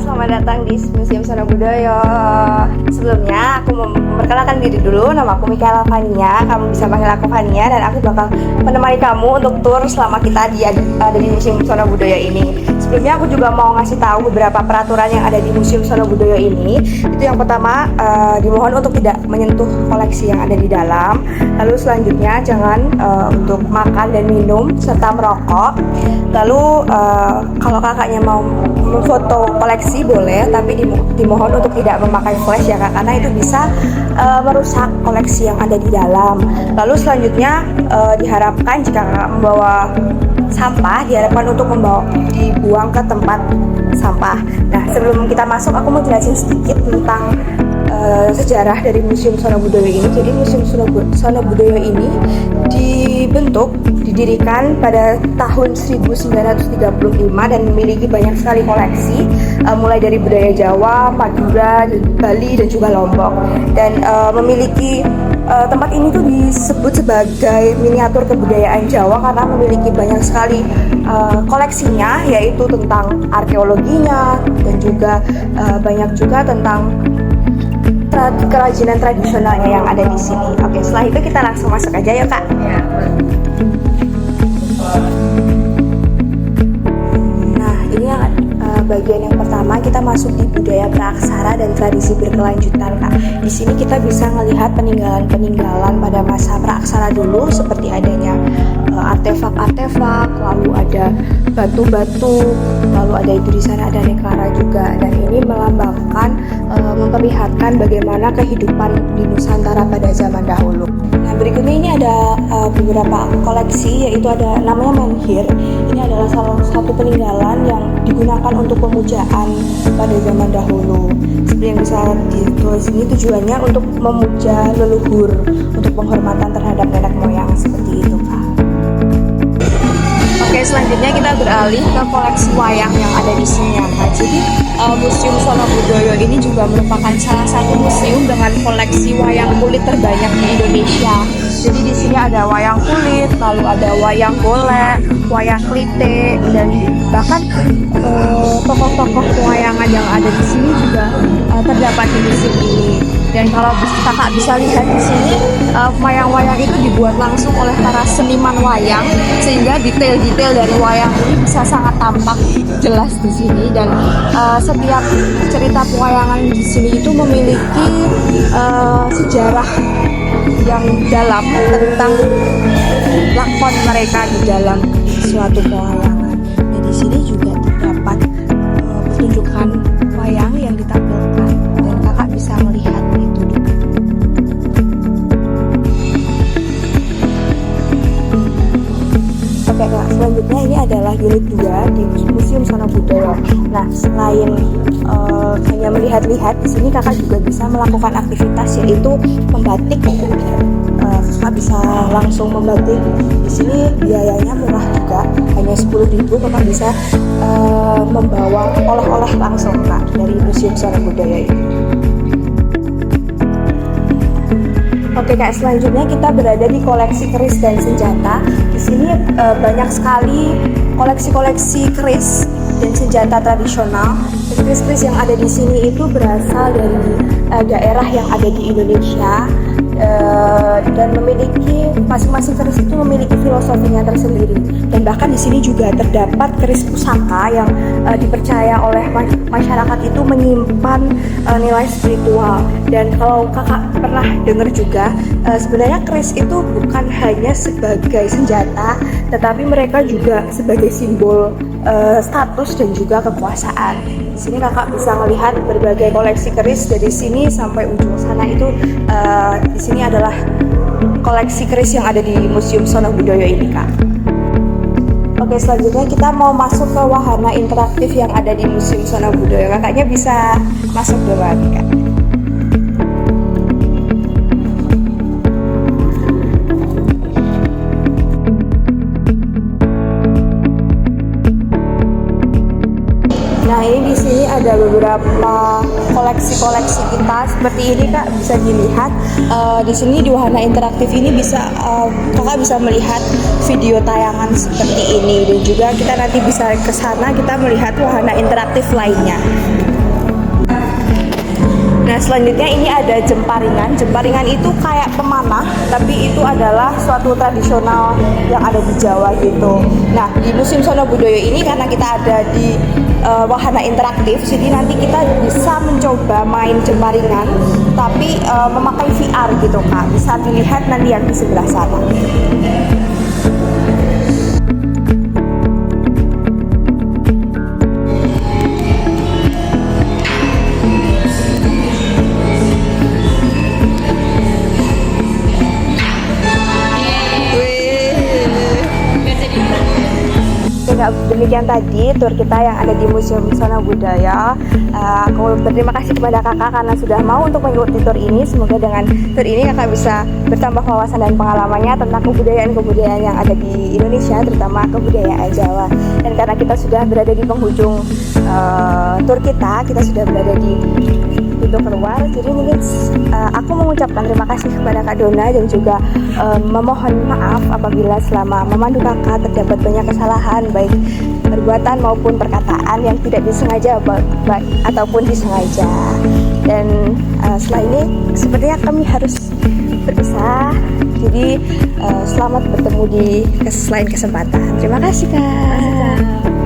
selamat datang di Museum Sono Budoyo. Sebelumnya aku mau memperkenalkan diri dulu. Nama aku Mikaela Fania. Kamu bisa panggil aku Fania dan aku bakal menemani kamu untuk tur selama kita ada di Museum Sono Budoyo ini. Sebelumnya aku juga mau ngasih tahu beberapa peraturan yang ada di Museum Sono Budoyo ini. Itu yang pertama, dimohon untuk tidak menyentuh koleksi yang ada di dalam. Lalu selanjutnya jangan untuk makan dan minum serta merokok. Lalu kalau kakaknya mau memfoto koleksi boleh, tapi dimohon untuk tidak memakai flash ya kak, karena itu bisa merusak koleksi yang ada di dalam. Lalu selanjutnya diharapkan jika kakak membawa sampah, diharapkan untuk dibuang ke tempat sampah. Nah, sebelum kita masuk, aku mau jelasin sedikit tentang sejarah dari Museum Sono Budoyo ini. Jadi Museum Sono Budoyo ini didirikan pada tahun 1935 dan memiliki banyak sekali koleksi, mulai dari budaya Jawa, Madura, Bali dan juga Lombok. Dan memiliki tempat ini tuh disebut sebagai miniatur kebudayaan Jawa karena memiliki banyak sekali koleksinya, yaitu tentang arkeologinya dan juga banyak juga tentang kerajinan tradisionalnya yang ada di sini. Oke, setelah itu kita langsung masuk aja ya kak. Nah, ini yang bagian yang pertama, kita masuk di budaya praaksara dan tradisi berkelanjutan kak. Di sini kita bisa melihat peninggalan pada masa praaksara dulu, seperti adanya artefak-artefak, lalu ada batu-batu, lalu ada itu di sana ada nekara juga. Dan ini melambangkan, memperlihatkan bagaimana kehidupan di Nusantara pada zaman dahulu. Nah, berikutnya ini ada beberapa koleksi, yaitu ada namanya menhir. Ini adalah salah satu peninggalan yang digunakan untuk pemujaan pada zaman dahulu. Seperti yang bisa ditulis ini, tujuannya untuk memuja leluhur, untuk penghormatan terhadap nenek moyang, seperti itu kak. Oke, selanjutnya kita beralih ke koleksi wayang yang ada di sini ya kak. Jadi Museum Sono Budoyo ini juga merupakan salah satu museum dengan koleksi wayang kulit terbanyak di Indonesia. Jadi di sini ada wayang kulit, lalu ada wayang golek, wayang klite, dan bahkan tokoh-tokoh pewayangan yang ada di sini juga terdapat di museum ini. Dan kalau kakak bisa lihat di sini, wayang-wayang itu dibuat langsung oleh para seniman wayang, sehingga detail-detail dari wayang ini bisa sangat tampak jelas di sini. Dan setiap cerita pewayangan di sini itu memiliki sejarah yang dalam tentang lakon mereka di dalam suatu pewayangan. Dan di sini juga terdapat pertunjukan wayang yang ditampilkan, dan kakak bisa melihat itu. Oke kak, selanjutnya ini adalah unit 2 di Museum Sono Budoyo. Nah, selain hanya melihat-lihat, di sini kakak juga bisa melakukan aktivitas, yaitu membatik. Kakak bisa langsung membatik. Di sini biayanya murah juga, hanya 10.000. Kakak bisa membawa oleh-oleh langsung kak dari Museum Sono Budoyo ini. Oke kak, selanjutnya kita berada di koleksi keris dan senjata. Di sini banyak sekali koleksi-koleksi keris dan senjata tradisional. Keris-keris yang ada di sini itu berasal dari daerah yang ada di Indonesia, dan memiliki masing-masing keris itu memiliki filosofinya tersendiri. Dan bahkan di sini juga terdapat keris pusaka yang dipercaya oleh masyarakat itu menyimpan nilai spiritual. Dan kalau kakak pernah dengar juga, sebenarnya keris itu bukan hanya sebagai senjata, tetapi mereka juga sebagai simbol status dan juga kekuasaan. Di sini kakak bisa melihat berbagai koleksi keris dari sini sampai ujung sana. Itu di sini adalah koleksi keris yang ada di Museum Sono Budoyo ini kak. Oke, selanjutnya kita mau masuk ke wahana interaktif yang ada di Museum Sono Budoyo. Kakaknya bisa masuk duluan kak. Nah, ini di sini ada beberapa koleksi-koleksi kita seperti ini Kak, bisa dilihat. Di sini di wahana interaktif ini Kakak bisa melihat video tayangan seperti ini, dan juga kita nanti bisa ke sana kita melihat wahana interaktif lainnya. Nah, selanjutnya ini ada jemparingan. Jemparingan itu kayak pemanah, tapi itu adalah suatu tradisional yang ada di Jawa gitu. Nah, di Museum Sono Budoyo ini karena kita ada di wahana interaktif, jadi nanti kita bisa mencoba main jemparingan, tapi memakai VR gitu Kak. Bisa dilihat nanti yang di sebelah sana. Demikian tadi tour kita yang ada di Museum Sono Budaya. Aku berterima kasih kepada kakak karena sudah mau untuk mengikuti tour ini. Semoga dengan tour ini kakak bisa bertambah wawasan dan pengalamannya tentang kebudayaan-kebudayaan yang ada di Indonesia, terutama kebudayaan Jawa. Dan karena kita sudah berada di penghujung tour kita sudah berada di pintu keluar. Jadi mungkin aku mengucapkan terima kasih kepada Kak Dona dan juga memohon maaf apabila selama memandu kakak terdapat banyak kesalahan, baik perbuatan maupun perkataan yang tidak disengaja ataupun disengaja. Dan setelah ini sepertinya kami harus berpisah. Jadi selamat bertemu di lain kesempatan. Terima kasih Kak.